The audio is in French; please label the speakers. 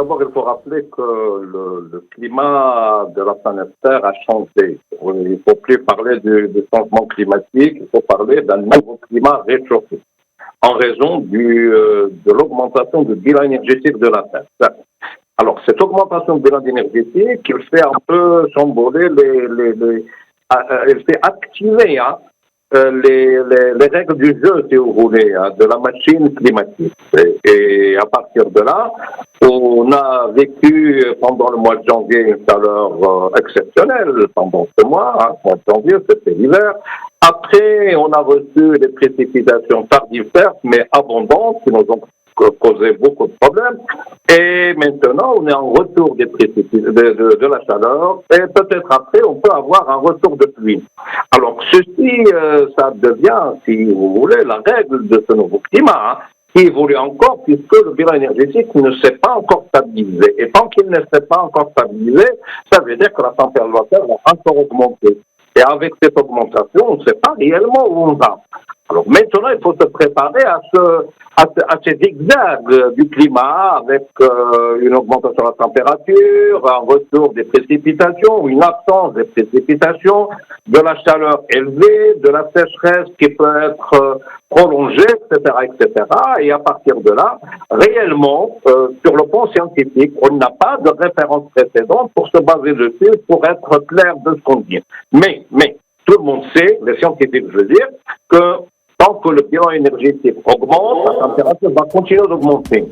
Speaker 1: d'abord, il faut rappeler que le climat de la planète Terre a changé. Il ne faut plus parler du changement climatique, il faut parler d'un nouveau climat réchauffé en raison de l'augmentation du bilan énergétique de la Terre. Alors, cette augmentation du bilan énergétique, il fait un peu chambouler elle fait activer les règles du jeu, si vous voulez, de la machine climatique. Et à partir de là, on a vécu pendant le mois de janvier une chaleur exceptionnelle pendant ce mois. Le mois de janvier, c'était l'hiver. Après, on a reçu des précipitations tardifères, mais abondantes, qui nous ont causé beaucoup de problèmes. Et maintenant, on est en retour de la chaleur. Et peut-être après, on peut avoir un retour de pluie. Alors, ceci, ça devient, si vous voulez, la règle de ce nouveau climat, qui évolue encore puisque le bilan énergétique ne s'est pas encore stabilisé. Et tant qu'il ne s'est pas encore stabilisé, ça veut dire que la température va encore augmenter. Et avec cette augmentation, on ne sait pas réellement où on va. Alors maintenant, il faut se préparer à ces zigzags du climat avec une augmentation de la température, un retour des précipitations, une absence des précipitations, de la chaleur élevée, de la sécheresse qui peut être prolongée, etc., etc. Et à partir de là, réellement, sur le plan scientifique, on n'a pas de référence précédente pour se baser dessus, pour être clair de ce qu'on dit. Mais, tout le monde sait, les scientifiques, je veux dire, que tant que le bilan énergétique augmente, la température va continuer d'augmenter.